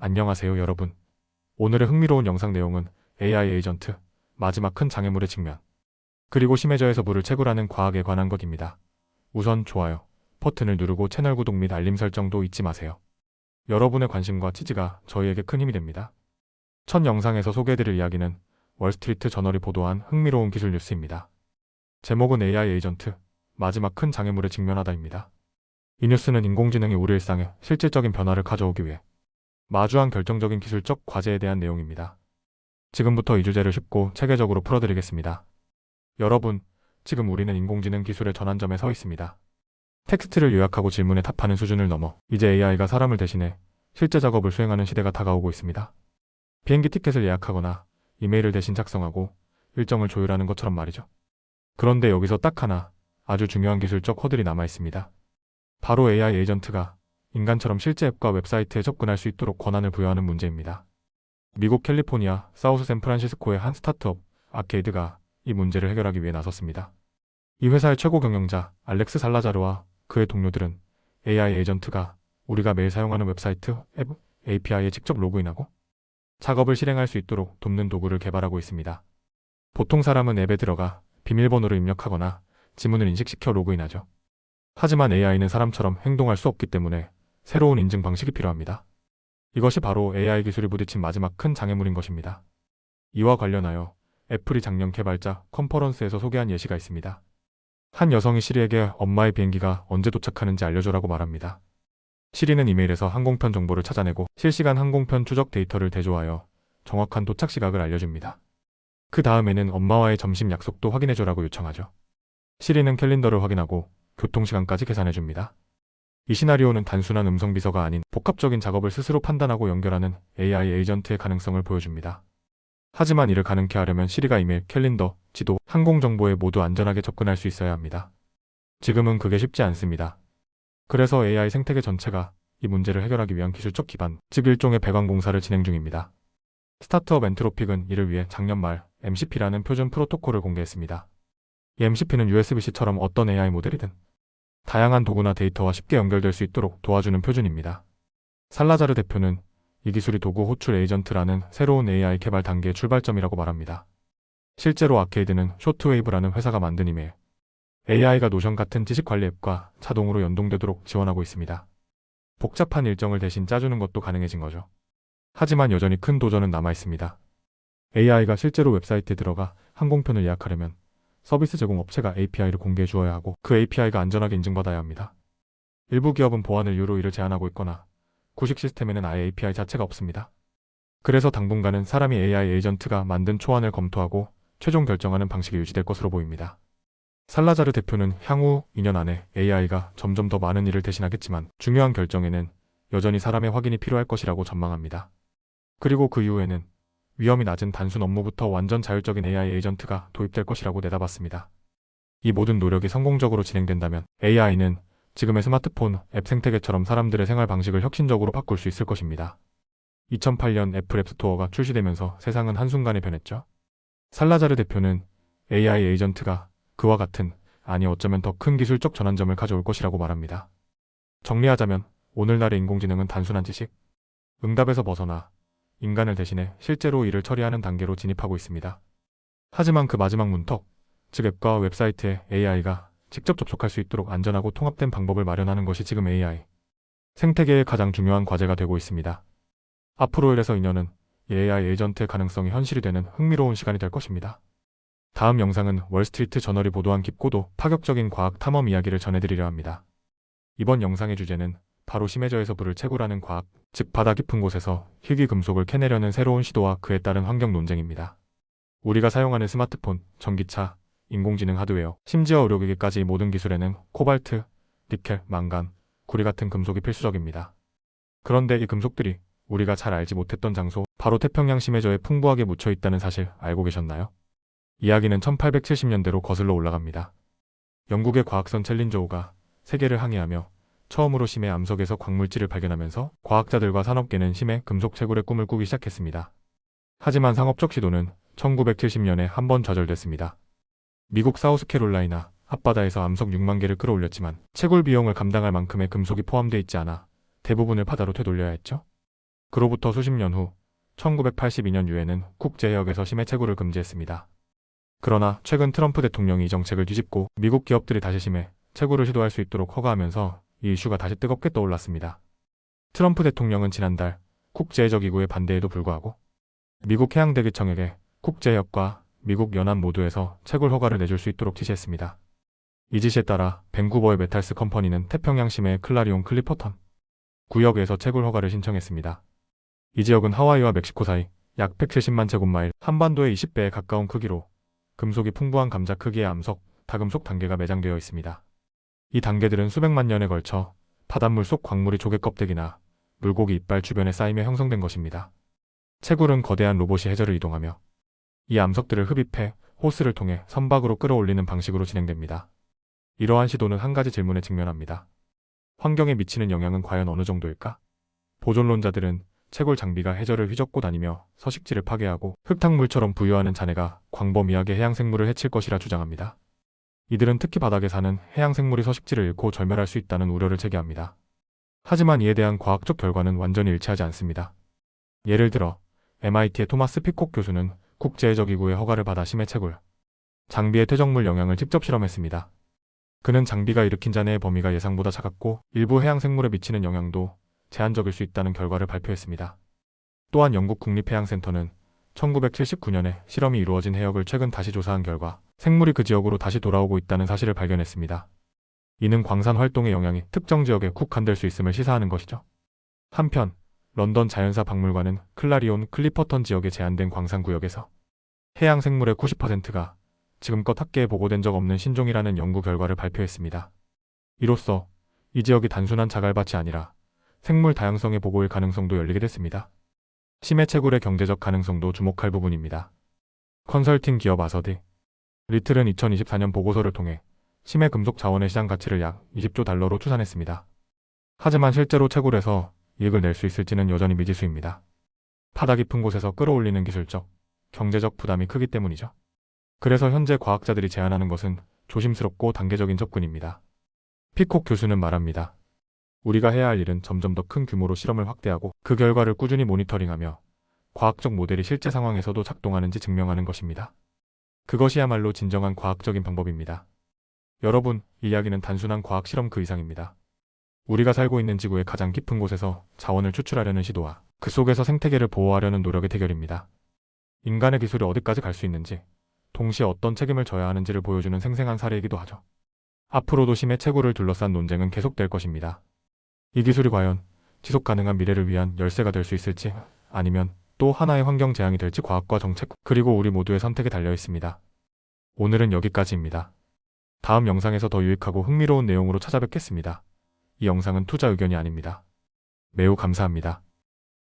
안녕하세요 여러분. 오늘의 흥미로운 영상 내용은 AI 에이전트, 마지막 큰 장애물의 직면, 그리고 심해저에서 물을 채굴하는 과학에 관한 것입니다. 우선 좋아요 버튼을 누르고 채널 구독 및 알림 설정도 잊지 마세요. 여러분의 관심과 지지가 저희에게 큰 힘이 됩니다. 첫 영상에서 소개해드릴 이야기는 월스트리트 저널이 보도한 흥미로운 기술 뉴스입니다. 제목은 AI 에이전트, 마지막 큰 장애물에 직면하다입니다. 이 뉴스는 인공지능이 우리 일상에 실질적인 변화를 가져오기 위해 마주한 결정적인 기술적 과제에 대한 내용입니다. 지금부터 이 주제를 쉽고 체계적으로 풀어드리겠습니다. 여러분, 지금 우리는 인공지능 기술의 전환점에 서 있습니다. 텍스트를 요약하고 질문에 답하는 수준을 넘어 이제 AI가 사람을 대신해 실제 작업을 수행하는 시대가 다가오고 있습니다. 비행기 티켓을 예약하거나 이메일을 대신 작성하고 일정을 조율하는 것처럼 말이죠. 그런데 여기서 딱 하나 아주 중요한 기술적 허들이 남아 있습니다. 바로 AI 에이전트가 인간처럼 실제 앱과 웹사이트에 접근할 수 있도록 권한을 부여하는 문제입니다. 미국 캘리포니아 사우스 샌프란시스코의 한 스타트업 아케이드가 이 문제를 해결하기 위해 나섰습니다. 이 회사의 최고 경영자 알렉스 살라자르와 그의 동료들은 AI 에이전트가 우리가 매일 사용하는 웹사이트, 앱, API에 직접 로그인하고 작업을 실행할 수 있도록 돕는 도구를 개발하고 있습니다. 보통 사람은 앱에 들어가 비밀번호를 입력하거나 지문을 인식시켜 로그인하죠. 하지만 AI는 사람처럼 행동할 수 없기 때문에 새로운 인증 방식이 필요합니다. 이것이 바로 AI 기술이 부딪힌 마지막 큰 장애물인 것입니다. 이와 관련하여 애플이 작년 개발자 컨퍼런스에서 소개한 예시가 있습니다. 한 여성이 시리에게 엄마의 비행기가 언제 도착하는지 알려줘라고 말합니다. 시리는 이메일에서 항공편 정보를 찾아내고 실시간 항공편 추적 데이터를 대조하여 정확한 도착 시각을 알려줍니다. 그 다음에는 엄마와의 점심 약속도 확인해줘라고 요청하죠. 시리는 캘린더를 확인하고 교통시간까지 계산해줍니다. 이 시나리오는 단순한 음성 비서가 아닌 복합적인 작업을 스스로 판단하고 연결하는 AI 에이전트의 가능성을 보여줍니다. 하지만 이를 가능케 하려면 시리가 이메일, 캘린더, 지도, 항공 정보에 모두 안전하게 접근할 수 있어야 합니다. 지금은 그게 쉽지 않습니다. 그래서 AI 생태계 전체가 이 문제를 해결하기 위한 기술적 기반, 즉 일종의 배관 공사를 진행 중입니다. 스타트업 엔트로픽은 이를 위해 작년 말 MCP라는 표준 프로토콜을 공개했습니다. 이 MCP는 USB-C처럼 어떤 AI 모델이든 다양한 도구나 데이터와 쉽게 연결될 수 있도록 도와주는 표준입니다. 살라자르 대표는 이 기술이 도구 호출 에이전트라는 새로운 AI 개발 단계의 출발점이라고 말합니다. 실제로 아케이드는 쇼트웨이브라는 회사가 만든 이메일, AI가 노션 같은 지식 관리 앱과 자동으로 연동되도록 지원하고 있습니다. 복잡한 일정을 대신 짜주는 것도 가능해진 거죠. 하지만 여전히 큰 도전은 남아 있습니다. AI가 실제로 웹사이트에 들어가 항공편을 예약하려면 서비스 제공 업체가 API를 공개해 주어야 하고 그 API가 안전하게 인증받아야 합니다. 일부 기업은 보안을 이유로 이를 제한하고 있거나 구식 시스템에는 아예 API 자체가 없습니다. 그래서 당분간은 사람이 AI 에이전트가 만든 초안을 검토하고 최종 결정하는 방식이 유지될 것으로 보입니다. 살라자르 대표는 향후 2년 안에 AI가 점점 더 많은 일을 대신하겠지만 중요한 결정에는 여전히 사람의 확인이 필요할 것이라고 전망합니다. 그리고 그 이후에는 위험이 낮은 단순 업무부터 완전 자율적인 AI 에이전트가 도입될 것이라고 내다봤습니다. 이 모든 노력이 성공적으로 진행된다면 AI는 지금의 스마트폰, 앱 생태계처럼 사람들의 생활 방식을 혁신적으로 바꿀 수 있을 것입니다. 2008년 애플 앱스토어가 출시되면서 세상은 한순간에 변했죠. 살라자르 대표는 AI 에이전트가 그와 같은, 아니 어쩌면 더 큰 기술적 전환점을 가져올 것이라고 말합니다. 정리하자면 오늘날의 인공지능은 단순한 지식, 응답에서 벗어나 인간을 대신해 실제로 일을 처리하는 단계로 진입하고 있습니다. 하지만 그 마지막 문턱, 즉 앱과 웹사이트에 AI가 직접 접촉할 수 있도록 안전하고 통합된 방법을 마련하는 것이 지금 AI 생태계의 가장 중요한 과제가 되고 있습니다. 앞으로 1에서 2년은 AI 에이전트의 가능성이 현실이 되는 흥미로운 시간이 될 것입니다. 다음 영상은 월스트리트 저널이 보도한 깊고도 파격적인 과학 탐험 이야기를 전해드리려 합니다. 이번 영상의 주제는 바로 심해저에서 물을 채굴하는 과학, 즉 바다 깊은 곳에서 희귀 금속을 캐내려는 새로운 시도와 그에 따른 환경 논쟁입니다. 우리가 사용하는 스마트폰, 전기차, 인공지능 하드웨어, 심지어 의료기기까지 모든 기술에는 코발트, 니켈, 망간, 구리 같은 금속이 필수적입니다. 그런데 이 금속들이 우리가 잘 알지 못했던 장소, 바로 태평양 심해저에 풍부하게 묻혀 있다는 사실 알고 계셨나요? 이야기는 1870년대로 거슬러 올라갑니다. 영국의 과학선 챌린저호가 세계를 항해하며 처음으로 심해 암석에서 광물질을 발견하면서 과학자들과 산업계는 심해 금속 채굴의 꿈을 꾸기 시작했습니다. 하지만 상업적 시도는 1970년에 한 번 좌절됐습니다. 미국 사우스캐롤라이나 앞바다에서 암석 6만 개를 끌어올렸지만 채굴 비용을 감당할 만큼의 금속이 포함되어 있지 않아 대부분을 바다로 되돌려야 했죠. 그로부터 수십 년 후 1982년 유엔은 국제해역에서 심해 채굴을 금지했습니다. 그러나 최근 트럼프 대통령이 이 정책을 뒤집고 미국 기업들이 다시 심해 채굴을 시도할 수 있도록 허가하면서 이 이슈가 다시 뜨겁게 떠올랐습니다. 트럼프 대통령은 지난달 국제해적기구의 반대에도 불구하고 미국 해양대기청에게 국제해역과 미국 연안 모두에서 채굴 허가를 내줄 수 있도록 지시했습니다. 이 지시에 따라 밴쿠버의 메탈스 컴퍼니는 태평양 심해의 클라리온 클리퍼턴 구역에서 채굴 허가를 신청했습니다. 이 지역은 하와이와 멕시코 사이 약 170만 제곱마일, 한반도의 20배에 가까운 크기로 금속이 풍부한 감자 크기의 암석, 다금속 단계가 매장되어 있습니다. 이 단계들은 수백만 년에 걸쳐 바닷물 속 광물이 조개 껍데기나 물고기 이빨 주변에 쌓이며 형성된 것입니다. 채굴은 거대한 로봇이 해저를 이동하며 이 암석들을 흡입해 호스를 통해 선박으로 끌어올리는 방식으로 진행됩니다. 이러한 시도는 한 가지 질문에 직면합니다. 환경에 미치는 영향은 과연 어느 정도일까? 보존론자들은 채굴 장비가 해저를 휘젓고 다니며 서식지를 파괴하고 흙탕물처럼 부유하는 잔해가 광범위하게 해양생물을 해칠 것이라 주장합니다. 이들은 특히 바닥에 사는 해양생물이 서식지를 잃고 절멸할 수 있다는 우려를 제기합니다. 하지만 이에 대한 과학적 결과는 완전히 일치하지 않습니다. 예를 들어 MIT의 토마스 피콕 교수는 국제해적기구의 허가를 받아 심해 채굴 장비의 퇴적물 영향을 직접 실험했습니다. 그는 장비가 일으킨 잔해의 범위가 예상보다 작았고 일부 해양생물에 미치는 영향도 제한적일 수 있다는 결과를 발표했습니다. 또한 영국 국립해양센터는 1979년에 실험이 이루어진 해역을 최근 다시 조사한 결과 생물이 그 지역으로 다시 돌아오고 있다는 사실을 발견했습니다. 이는 광산 활동의 영향이 특정 지역에 국한될 수 있음을 시사하는 것이죠. 한편 런던 자연사 박물관은 클라리온 클리퍼턴 지역에 제한된 광산구역에서 해양 생물의 90%가 지금껏 학계에 보고된 적 없는 신종이라는 연구 결과를 발표했습니다. 이로써 이 지역이 단순한 자갈밭이 아니라 생물 다양성의 보고일 가능성도 열리게 됐습니다. 심해 채굴의 경제적 가능성도 주목할 부분입니다. 컨설팅 기업 아서디 리틀은 2024년 보고서를 통해 심해 금속 자원의 시장 가치를 약 20조 달러로 추산했습니다. 하지만 실제로 채굴에서 이익을 낼 수 있을지는 여전히 미지수입니다. 바다 깊은 곳에서 끌어올리는 기술적, 경제적 부담이 크기 때문이죠. 그래서 현재 과학자들이 제안하는 것은 조심스럽고 단계적인 접근입니다. 피콕 교수는 말합니다. 우리가 해야 할 일은 점점 더 큰 규모로 실험을 확대하고 그 결과를 꾸준히 모니터링하며 과학적 모델이 실제 상황에서도 작동하는지 증명하는 것입니다. 그것이야말로 진정한 과학적인 방법입니다. 여러분, 이 이야기는 단순한 과학 실험 그 이상입니다. 우리가 살고 있는 지구의 가장 깊은 곳에서 자원을 추출하려는 시도와 그 속에서 생태계를 보호하려는 노력의 대결입니다. 인간의 기술이 어디까지 갈 수 있는지, 동시에 어떤 책임을 져야 하는지를 보여주는 생생한 사례이기도 하죠. 앞으로도 심해 채굴을 둘러싼 논쟁은 계속될 것입니다. 이 기술이 과연 지속 가능한 미래를 위한 열쇠가 될 수 있을지, 아니면 또 하나의 환경 재앙이 될지 과학과 정책, 그리고 우리 모두의 선택에 달려 있습니다. 오늘은 여기까지입니다. 다음 영상에서 더 유익하고 흥미로운 내용으로 찾아뵙겠습니다. 이 영상은 투자 의견이 아닙니다. 매우 감사합니다.